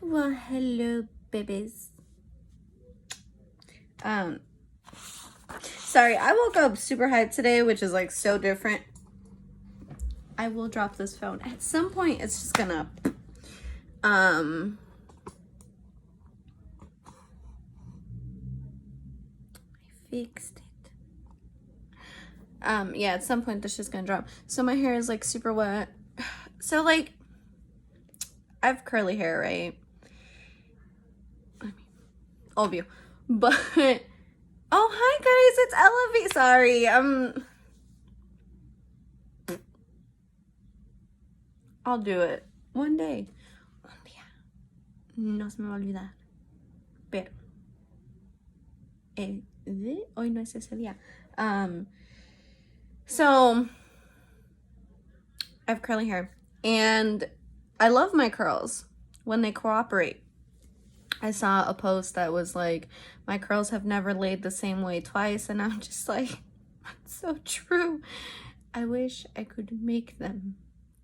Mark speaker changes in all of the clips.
Speaker 1: Well, hello, babies. Sorry, I woke up super hyped today, which is like so different. I will drop this phone. At some point, it's just gonna, I fixed it. Yeah, at some point, this just gonna drop. So my hair is like super wet. So like, I have curly hair, right? I mean, all of you. But, oh, hi guys, it's EllaV. Sorry, I'll do it one day. Un día. No se me va a olvidar. Pero hoy no es ese día. So I have curly hair and I love my curls when they cooperate. I saw a post that was like, my curls have never laid the same way twice, and I'm just like, that's so true. I wish I could make them,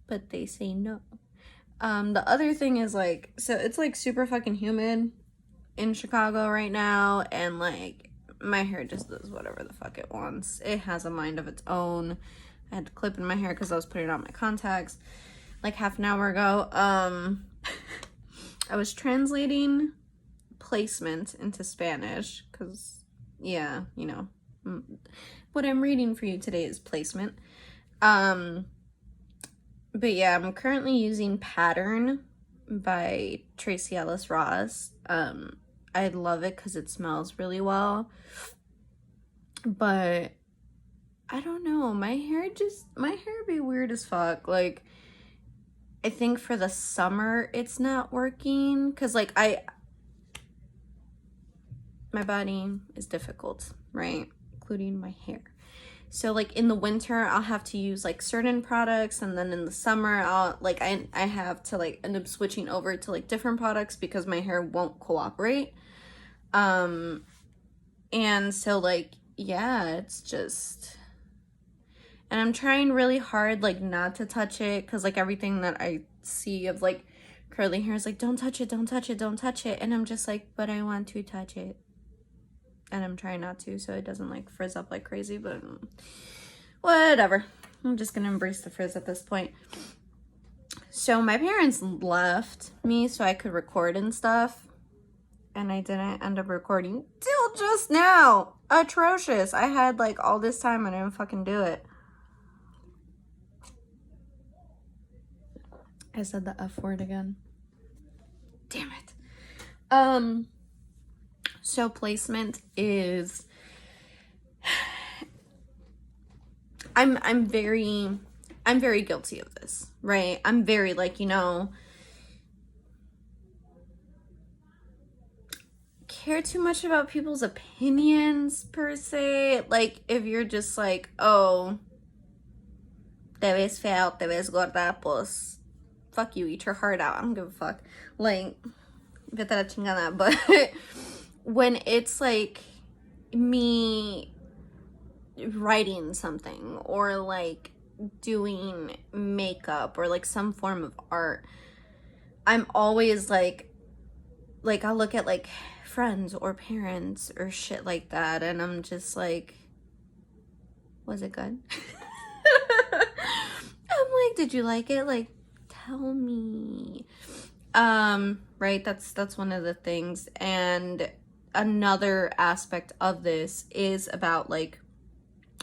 Speaker 1: but they say no. The other thing is like, so it's like super fucking humid in Chicago right now, and like my hair just does whatever the fuck it wants. It has a mind of its own. I had to clip in my hair because I was putting on my contacts like half an hour ago. I was translating placement into Spanish because, yeah, you know, what I'm reading for you today is placement. But yeah, I'm currently using Pattern by Tracee Ellis Ross. I love it because it smells really well, but I don't know, my hair be weird as fuck. Like, I think for the summer it's not working because like my body is difficult, right? Including my hair. So like in the winter I'll have to use like certain products, and then in the summer I'll like I have to like end up switching over to like different products because my hair won't cooperate. And so like, yeah, it's just, and I'm trying really hard like not to touch it because like everything that I see of like curly hair is like, don't touch it, don't touch it, don't touch it, and I'm just like, but I want to touch it. And I'm trying not to so it doesn't like frizz up like crazy, but whatever. I'm just gonna embrace the frizz at this point. So my parents left me so I could record and stuff, and I didn't end up recording till just now. Atrocious. I had like all this time and I didn't fucking do it. I said the F word again. Damn it. So placement is, I'm very guilty of this, right? I'm very like, you know, care too much about people's opinions per se. Like if you're just like, oh, te ves feo, te ves gorda, pues fuck you, eat your heart out. I don't give a fuck. Like, vete a la chingada. But when it's like me writing something or like doing makeup or like some form of art, I'm always like I'll look at like friends or parents or shit like that, and I'm just like, was it good? I'm like, did you like it? Like, tell me. Right, that's one of the things. And another aspect of this is about like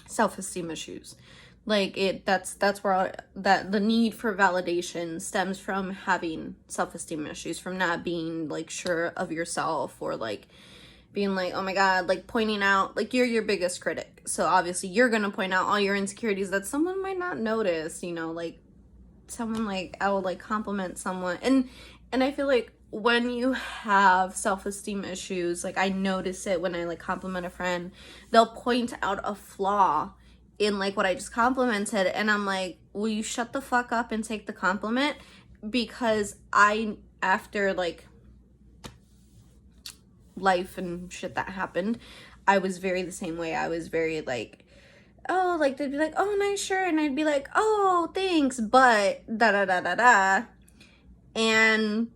Speaker 1: self-esteem issues. Like that's where the need for validation stems from, having self-esteem issues, from not being like sure of yourself, or like being like, oh my god, like pointing out, like you're your biggest critic, so obviously you're gonna point out all your insecurities that someone might not notice, you know, like someone, like I will like compliment someone, and I feel like when you have self-esteem issues, like I notice it when I like compliment a friend, they'll point out a flaw in like what I just complimented, and I'm like, will you shut the fuck up and take the compliment? Because after like life and shit that happened, I was very the same way. I was very like, oh, like they'd be like, oh, nice shirt, and I'd be like, oh, thanks, but da da da da da. And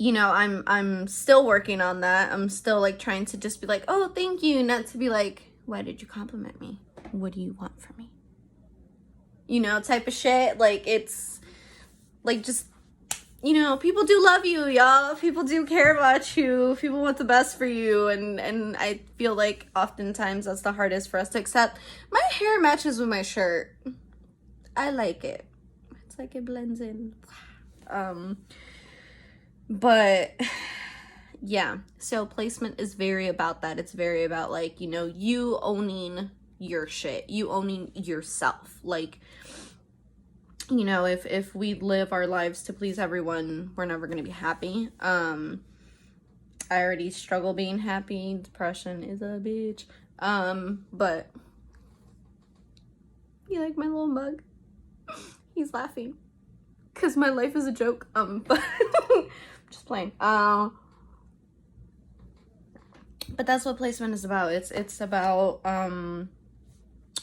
Speaker 1: you know, I'm still working on that. I'm still like trying to just be like, oh, thank you, not to be like, why did you compliment me? What do you want from me? You know, type of shit. Like, it's like, just, you know, people do love you, y'all. People do care about you. People want the best for you. And I feel like oftentimes that's the hardest for us to accept. My hair matches with my shirt. I like it. It's like it blends in. But yeah, so placement is very about that. It's very about, like, you know, you owning your shit, you owning yourself. Like, you know, if we live our lives to please everyone, we're never gonna be happy. I already struggle being happy. Depression is a bitch. But you like my little mug? He's laughing because my life is a joke. But just playing. But that's what placement is about. It's about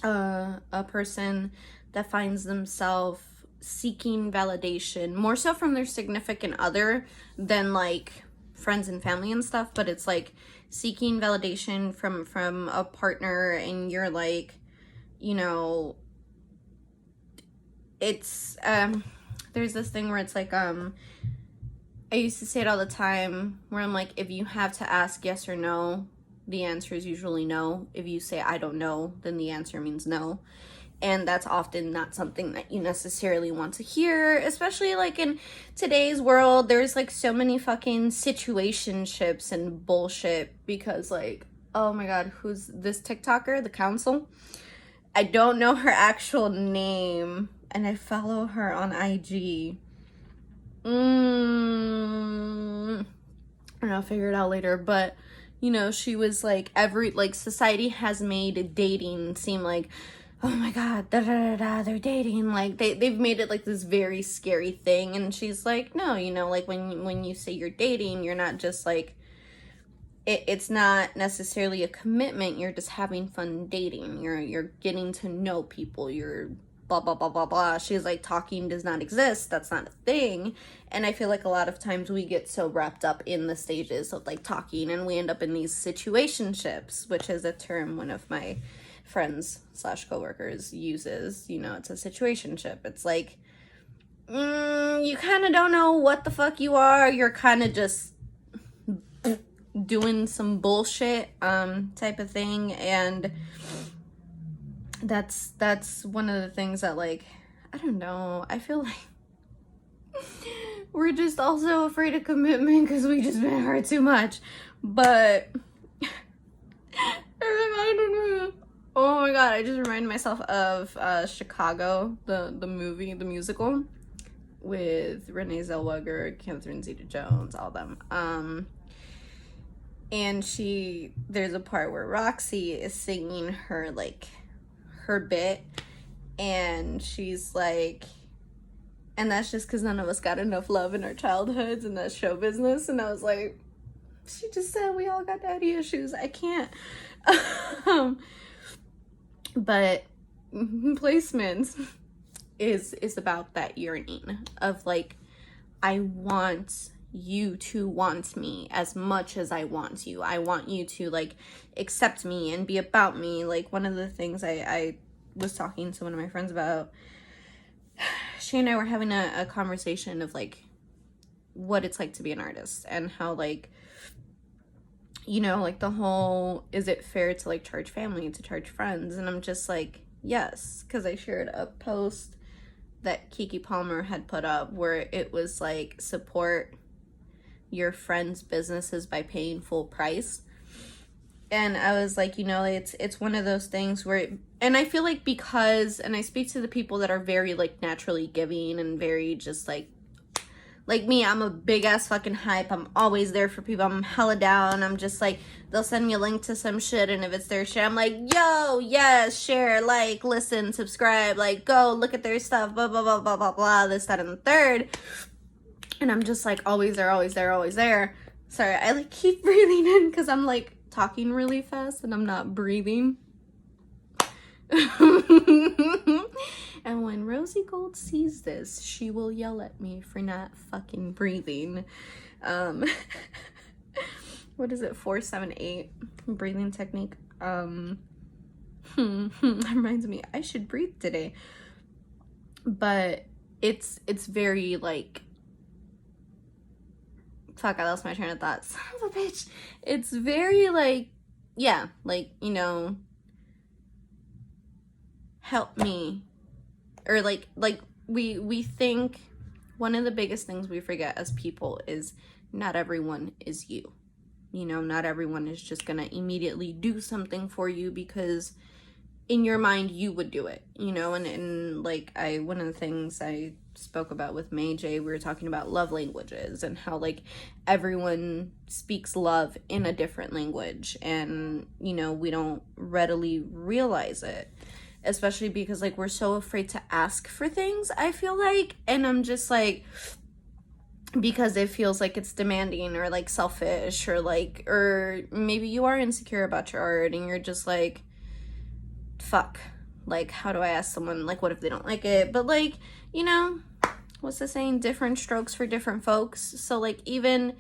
Speaker 1: a person that finds themselves seeking validation more so from their significant other than like friends and family and stuff, but it's like seeking validation from a partner, and you're like, you know, it's there's this thing where it's like I used to say it all the time, where I'm like, if you have to ask yes or no, the answer is usually no. If you say I don't know, then the answer means no. And that's often not something that you necessarily want to hear, especially like in today's world. There's like so many fucking situationships and bullshit because, like, oh my god, who's this TikToker, the council? I don't know her actual name, and I follow her on IG. I don't know, I'll figure it out later, but you know, she was like, society has made dating seem like, oh my god, they're dating, like they've made it like this very scary thing. And she's like, no, you know, like when you say you're dating, you're not just like, it's not necessarily a commitment, you're just having fun dating, you're getting to know people, you're blah blah blah blah blah. She's like, talking does not exist, that's not a thing. And I feel like a lot of times we get so wrapped up in the stages of like talking, and we end up in these situationships, which is a term one of my friends / coworkers uses. You know, it's a situationship. It's like, you kind of don't know what the fuck you are, you're kind of just doing some bullshit type of thing. And that's one of the things that, like, I don't know, I feel like we're just also afraid of commitment because we just been hurt too much. But it reminded me, oh my god, I just reminded myself of Chicago, the movie, the musical, with Renee Zellweger, Catherine Zeta-Jones, all them. And there's a part where Roxy is singing her bit, and she's like, and that's just because none of us got enough love in our childhoods, and that's show business. And I was like, she just said we all got daddy issues. I can't. But placements is about that yearning of like, I want you to want me as much as I want you. I want you to like accept me and be about me. Like, one of the things I was talking to one of my friends about, she and I were having a conversation of like what it's like to be an artist, and how, like, you know, like the whole, is it fair to like charge family, to charge friends? And I'm just like, yes, because I shared a post that Keke Palmer had put up where it was like, support your friends' businesses by paying full price. And I was like, you know, it's one of those things where, and I feel like because, and I speak to the people that are very like naturally giving and very just like me, I'm a big ass fucking hype. I'm always there for people. I'm hella down. I'm just like, they'll send me a link to some shit, and if it's their shit, I'm like, yo, yes, share, like, listen, subscribe, like, go look at their stuff, blah, blah, blah, blah, blah, blah, this, that, and the third. And I'm just like, always there, always there, always there. Sorry, I like keep breathing in because I'm like talking really fast and I'm not breathing. And And when Rosie Gold sees this, she will yell at me for not fucking breathing. What is it? 4-7-8 breathing technique. Reminds me, I should breathe today. But it's very like, fuck, I lost my train of thought. Son of a bitch. It's very like, yeah, like, you know, help me. Or like we think one of the biggest things we forget as people is not everyone is you. You know, not everyone is just gonna immediately do something for you because in your mind you would do it, you know. And like one of the things I spoke about with May J, we were talking about love languages and how like everyone speaks love in a different language, and you know, we don't readily realize it, especially because like we're so afraid to ask for things, I feel like. And I'm just like, because it feels like it's demanding or like selfish, or like, or maybe you are insecure about your art and you're just like, fuck, like how do I ask someone, like what if they don't like it? But like, you know, what's the saying, different strokes for different folks. So like even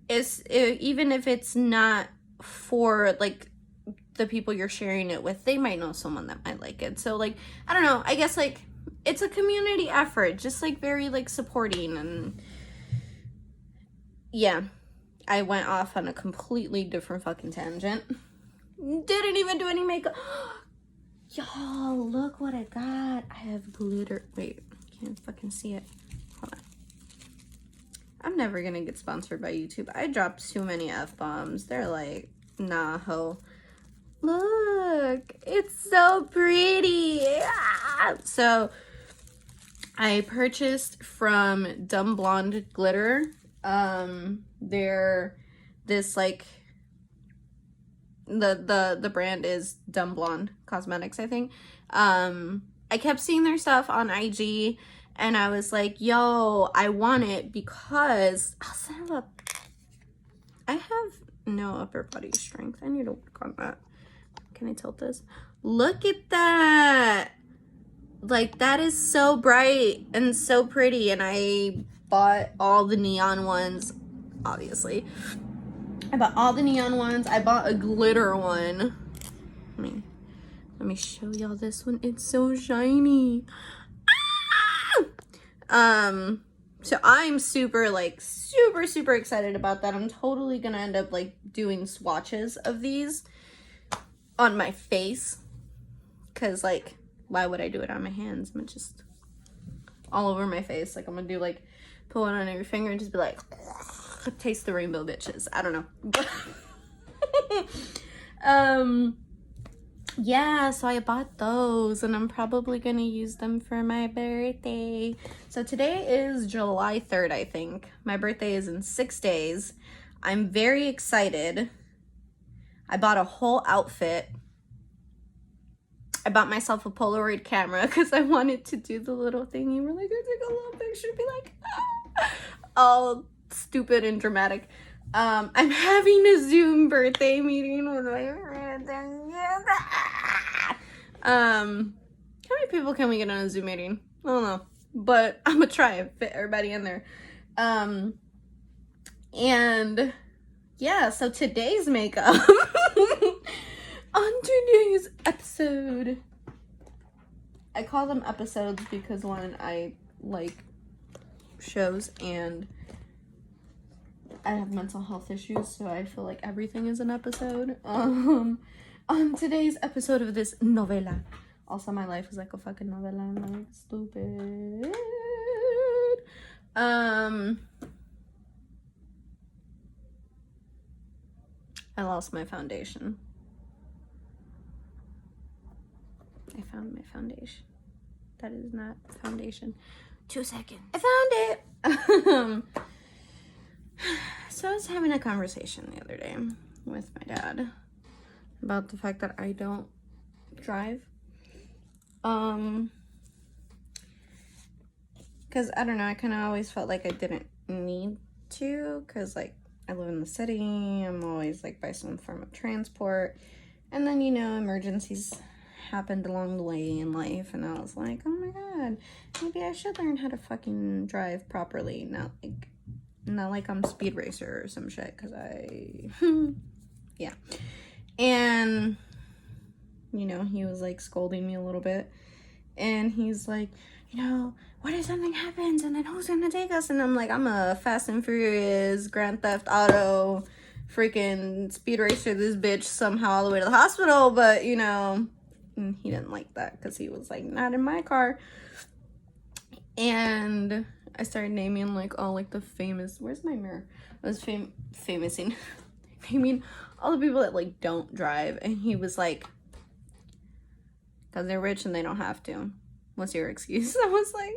Speaker 1: if it's not for like the people you're sharing it with, they might know someone that might like it. So like, I don't know, I guess like it's a community effort, just like very like supporting. And yeah, I went off on a completely different fucking tangent. Didn't even do any makeup. Y'all, look what I got. I have glitter. Wait, can't fucking see it. Hold on. I'm never gonna get sponsored by YouTube. I dropped too many F-bombs. They're like, nah, ho. Look, it's so pretty. Ah! So I purchased from Dumb Blonde Glitter. They're this like, the brand is Dumb Blonde Cosmetics, I think. I kept seeing their stuff on IG and I was like, yo, I want it because I have no upper body strength. I need to work on that. Can I tilt this? Look at that. Like, that is so bright and so pretty. And I bought all the neon ones, obviously. I bought all the neon ones. I bought a glitter one. Let me show y'all this one. It's so shiny. Ah! So I'm super excited about that. I'm totally gonna end up like doing swatches of these on my face, because like, why would I do it on my hands? I'm just all over my face. Like, I'm gonna do like, put one on every finger and just be like, taste the rainbow, bitches. I don't know. Yeah, so I bought those and I'm probably gonna use them for my birthday. So today is July 3rd, I think. My birthday is in 6 days. I'm very excited. I bought a whole outfit. I bought myself a Polaroid camera because I wanted to do the little thing. You were like, I take a little picture, be like, ah, all stupid and dramatic. I'm having a Zoom birthday meeting with my friends. How many people can we get on a Zoom meeting? I don't know, but I'm gonna try and fit everybody in there. And yeah, so today's makeup on today's episode, I call them episodes because one, I like shows and I have mental health issues, so I feel like everything is an episode. On today's episode of this novela, also my life is like a fucking novela, I'm like stupid. I lost my foundation. I found my foundation. That is not foundation. 2 seconds. I found it. So I was having a conversation the other day with my dad about the fact that I don't drive. Because I don't know, I kind of always felt like I didn't need to, because like I live in the city, I'm always like by some form of transport, and then, you know, emergencies happened along the way in life, and I was like, oh my god, maybe I should learn how to fucking drive properly, not like I'm Speed Racer or some shit, because I yeah. And you know, he was like scolding me a little bit, and he's like, you know, what if something happens and then who's gonna take us? And I'm like, I'm a Fast and Furious Grand Theft Auto freaking Speed Racer this bitch somehow all the way to the hospital. But you know, he didn't like that because he was like, not in my car. And I started naming like all like the famous, where's my mirror? I was famousing naming all the people that like don't drive, and he was like, because they're rich and they don't have to. What's your excuse? I was like,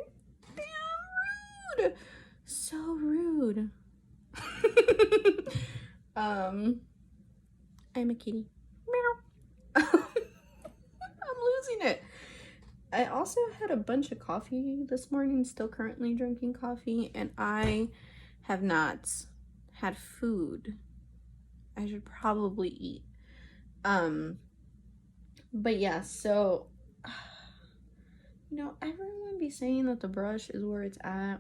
Speaker 1: damn rude. So rude. I'm a kitty. Meow. I'm losing it. I also had a bunch of coffee this morning, still currently drinking coffee, and I have not had food. I should probably eat. But yeah, so, you know, everyone be saying that the brush is where it's at.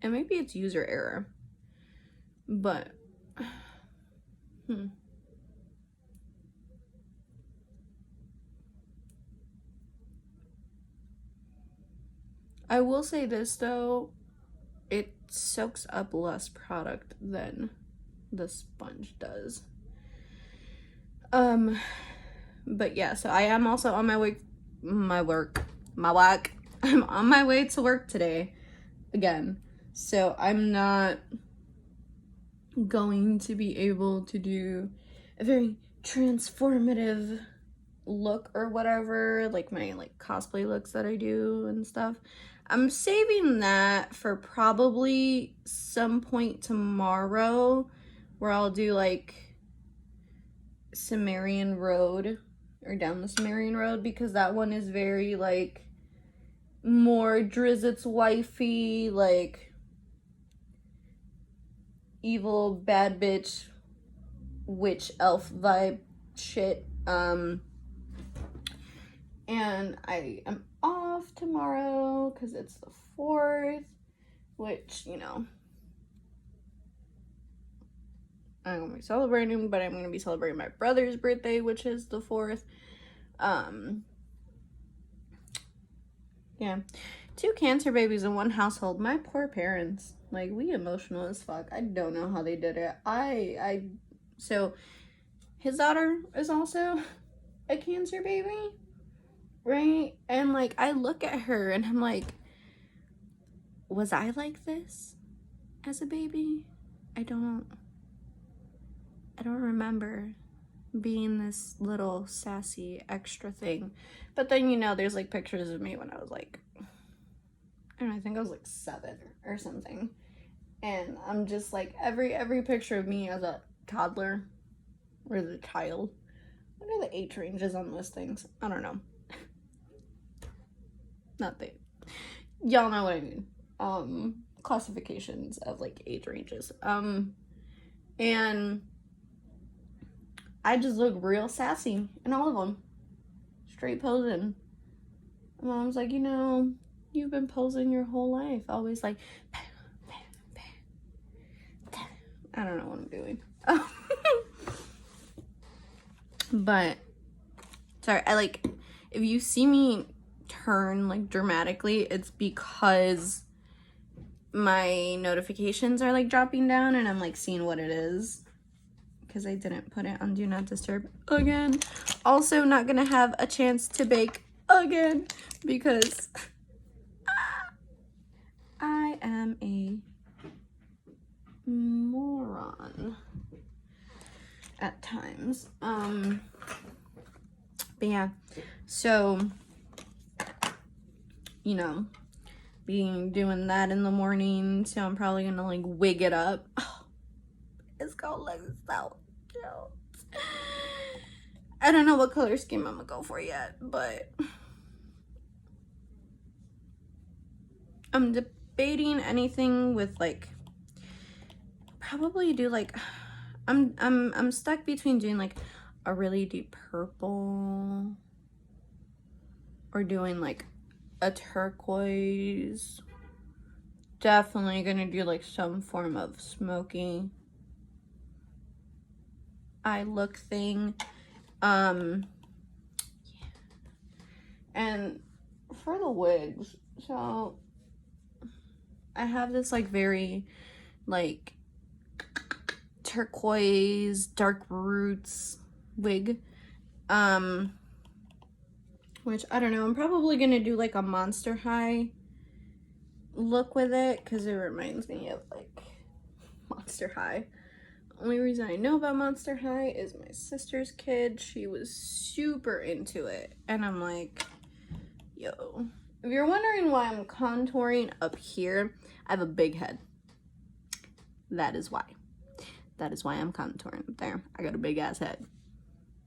Speaker 1: And maybe it's user error. But, I will say this though, it soaks up less product than the sponge does. But yeah, so I am also on my way, I'm on my way to work today again. So I'm not going to be able to do a very transformative look or whatever, like my like cosplay looks that I do and stuff. I'm saving that for probably some point tomorrow, where I'll do like Sumerian Road, or down the Sumerian Road, because that one is very like more Drizzt's wifey, like evil bad bitch witch elf vibe shit. And I am off tomorrow because it's the 4th, which, you know, I'm gonna be celebrating, but I'm gonna be celebrating my brother's birthday, which is the 4th. Yeah, 2 cancer babies in one household. My poor parents, like, we emotional as fuck. I don't know how they did it. So his daughter is also a cancer baby, right? And like, I look at her and I'm like, was I like this as a baby? I don't remember being this little sassy extra thing. But then, you know, there's like pictures of me when I was like, I don't know, I think I was like 7 or something. And I'm just like, every picture of me as a toddler or as a child. What are the age ranges on those things? I don't know. Not they. Y'all know what I mean. Classifications of like age ranges. And I just look real sassy in all of them. Straight posing. My mom's like, you know, you've been posing your whole life. Always like, I don't know what I'm doing. But, sorry, if you see me turn like dramatically, it's because my notifications are like dropping down and I'm like seeing what it is, because I didn't put it on Do Not Disturb again. Also, not gonna have a chance to bake again because I am a moron at times. But yeah, so, you know, doing that in the morning, so I'm probably gonna like wig it up. Oh, it's gonna look so cute. I don't know what color scheme I'm gonna go for yet, but I'm debating anything with like, probably do like I'm stuck between doing like a really deep purple or doing like a turquoise. Definitely gonna do like some form of smoky eye look thing. Yeah. And for the wigs, so I have this like very like turquoise dark roots wig, which I don't know, I'm probably gonna do like a Monster High look with it because it reminds me of like Monster High. Only reason I know about Monster High is my sister's kid. She was super into it, and I'm like, yo, if you're wondering why I'm contouring up here, I have a big head. That is why. That is why I'm contouring up there. I got a big ass head.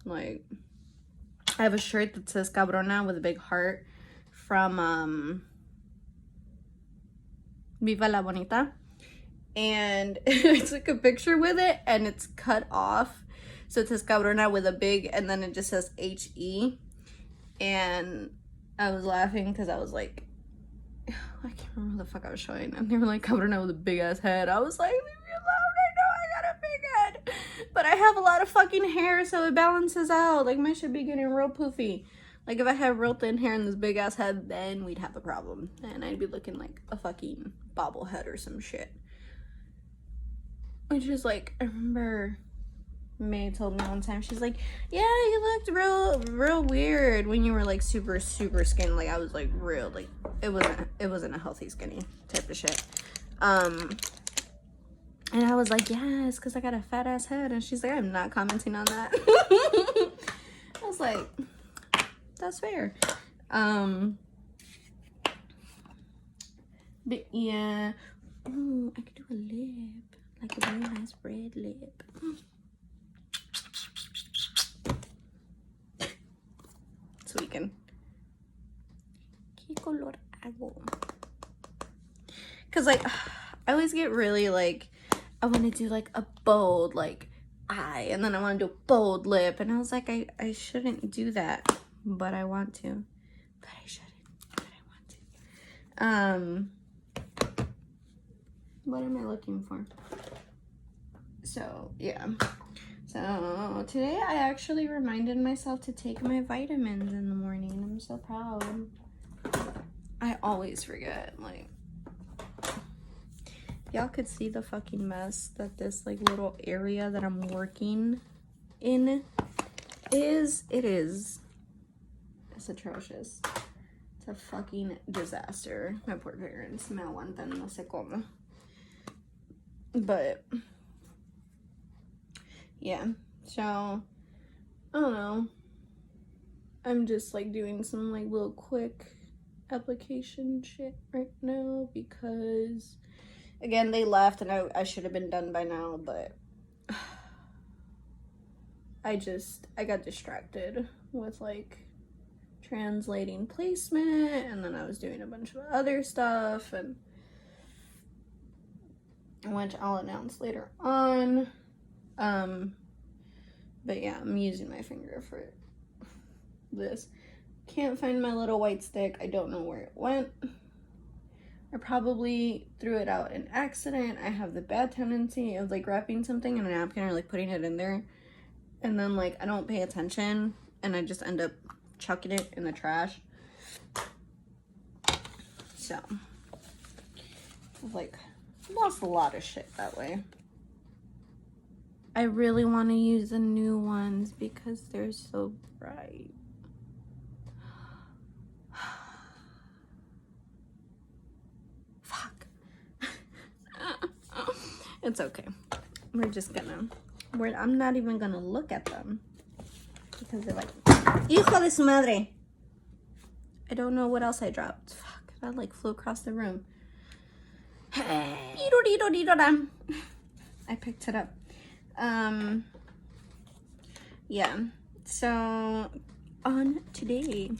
Speaker 1: Like, I have a shirt that says cabrona with a big heart from Viva la Bonita. And I took a picture with it and it's cut off. So it says cabrona with a big, and then it just says H-E. And I was laughing because I was like, I can't remember what the fuck I was showing. And they were like, cabrona with a big ass head. I was like, leave me alone. I know I got a big head. But I have a lot of fucking hair, so it balances out. Like, my should be getting real poofy. Like, if I had real thin hair and this big ass head, then we'd have a problem. And I'd be looking like a fucking bobblehead or some shit. Which is like, I remember May told me one time, she's like, yeah, you looked real weird when you were like super skinny. Like, I was like real, like it wasn't a healthy skinny type of shit. And I was like, yes, because I got a fat ass head. And she's like, I'm not commenting on that. I was like, that's fair. But yeah, ooh, I could do a lip. Like a very nice red lip. So we can. ¿Qué color hago? Because like, I always get really like, I want to do like a bold like eye, and then I want to do a bold lip, and I was like, I shouldn't do that, but I want to. But I shouldn't, but I want to. What am I looking for? So yeah, so today I actually reminded myself to take my vitamins in the morning. I'm so proud. I always forget. Like, y'all could see the fucking mess that this like little area that I'm working in is. It's atrocious. It's a fucking disaster. My poor parents me aguantan, no sé cómo. But yeah, so I don't know. I'm just like doing some like little quick application shit right now because again they left and I should have been done by now, but I got distracted with like translating placement, and then I was doing a bunch of other stuff, and which I'll announce later on. But yeah, I'm using my finger for this. Can't find my little white stick. I don't know where it went. I probably threw it out in accident. I have the bad tendency of like wrapping something in a napkin or like putting it in there, and then like I don't pay attention and I just end up chucking it in the trash. So I've like lost a lot of shit that way. I really want to use the new ones because they're so bright. Fuck. It's okay. We're just gonna, I'm not even gonna look at them because they're like, hijo de su madre. I don't know what else I dropped. Fuck, that like flew across the room. I picked it up. Yeah, so on today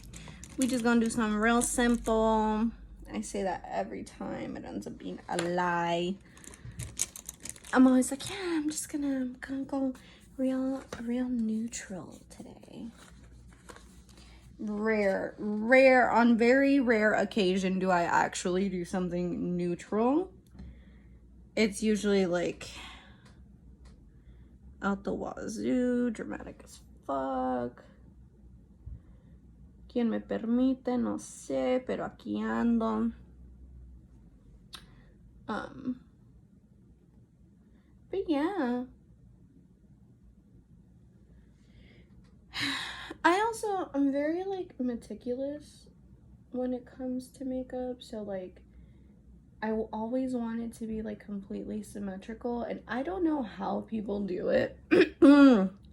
Speaker 1: we just gonna do something real simple. I say that every time, it ends up being a lie. I'm always like, yeah, I'm gonna go real neutral today. On very rare occasion do I actually do something neutral. It's usually like out the wazoo, dramatic as fuck. ¿Quién me permite? No sé, pero aquí ando. But yeah. I'm very like meticulous when it comes to makeup, so like I will always want it to be like completely symmetrical, and I don't know how people do it.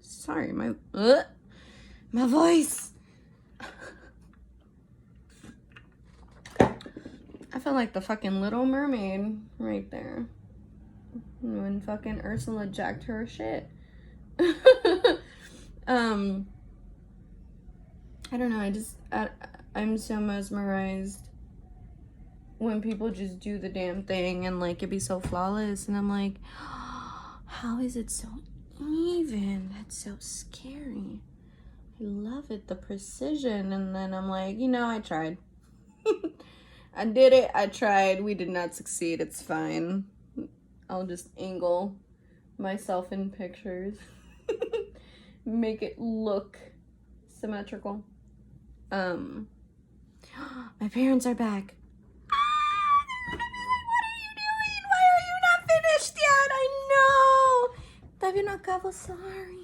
Speaker 1: Sorry, my voice. I feel like the fucking Little Mermaid right there when fucking Ursula jacked her shit. I don't know, I'm so mesmerized when people just do the damn thing and like it be so flawless, and I'm like, oh, how is it so even? That's so scary. I love it, the precision. And then I'm like, you know, I tried. I did it, I tried, we did not succeed, it's fine. I'll just angle myself in pictures. Make it look symmetrical. My parents are back. What are you doing? Why are you not finished yet? I know. Todavía no acabo, sorry.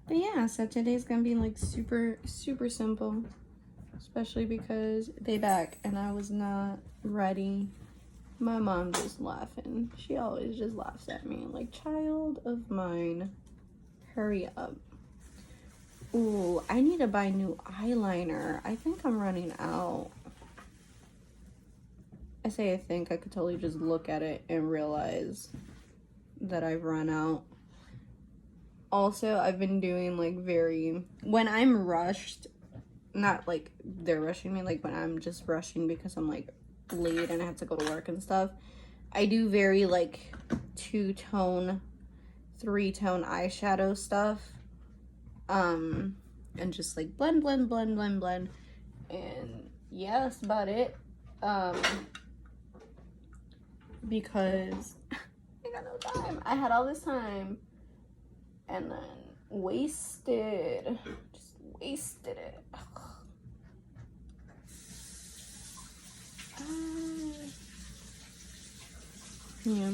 Speaker 1: But yeah, so today's gonna be like super simple, especially because they back and I was not ready. My mom just laughing. She always just laughs at me like, child of mine, hurry up. Ooh, I need to buy new eyeliner. I think I'm running out. I say I think, I could totally just look at it and realize that I've run out. Also, I've been doing like when I'm rushed, not like they're rushing me, like when I'm just rushing because I'm like late and I have to go to work and stuff, I do very like 2-tone, 3-tone eyeshadow stuff, and just like blend, and yeah, that's about it. Because I got no time. I had all this time and then wasted it. Yeah,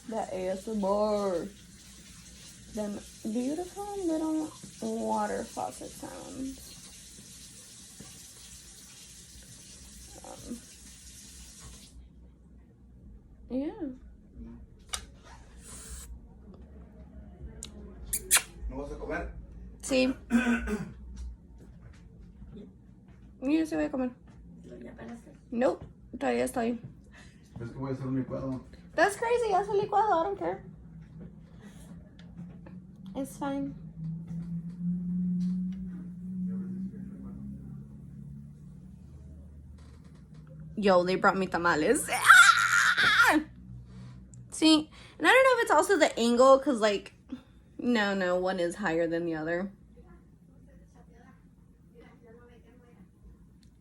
Speaker 1: that ASMR, them beautiful little water faucet sounds. Yeah.
Speaker 2: ¿No vas a comer?
Speaker 1: Sí. Yo sí voy a comer. Nope, todavía estoy.
Speaker 2: Es que voy a hacer un licuado.
Speaker 1: That's crazy, haz el licuado, I don't care. It's fine. Yo, they brought me tamales. Ah! See, and I don't know if it's also the angle, because like, no, one is higher than the other.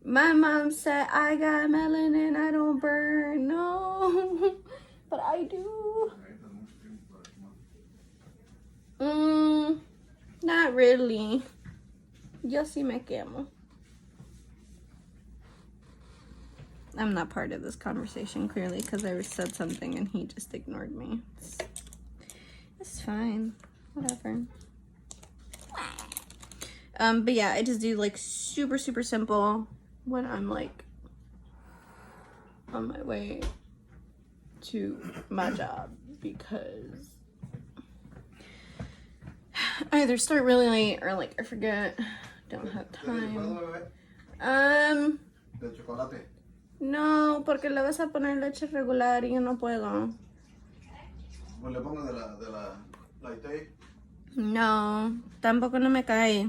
Speaker 1: My mom said I got melanin, I don't burn. No, but I do. Not really. Yo sí me quemo. I'm not part of this conversation, clearly, because I said something and he just ignored me. It's fine. Whatever. But yeah, I just do like super simple when I'm like on my way to my job, because I either start really late or like I forget, don't have time.
Speaker 2: ¿De chocolate?
Speaker 1: No, porque le vas a poner leche regular y yo no puedo.
Speaker 2: Pues le pongo de la light.
Speaker 1: No, tampoco no me cae.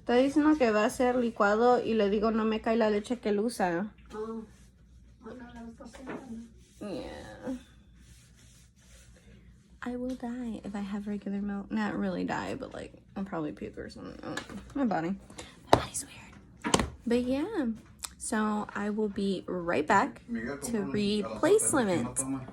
Speaker 1: Está diciendo que va a ser licuado y le digo no me cae la leche que él usa.
Speaker 3: Oh, bueno, la está haciendo, ¿no?
Speaker 1: Yeah. I will die if I have regular milk. Not really die, but like I'll probably puke or something. Oh, my body's weird. But yeah, so I will be right back
Speaker 2: Miguel,
Speaker 1: to
Speaker 2: compramos
Speaker 1: read
Speaker 2: a las
Speaker 1: place
Speaker 2: otras, que no
Speaker 1: limits.
Speaker 2: toma.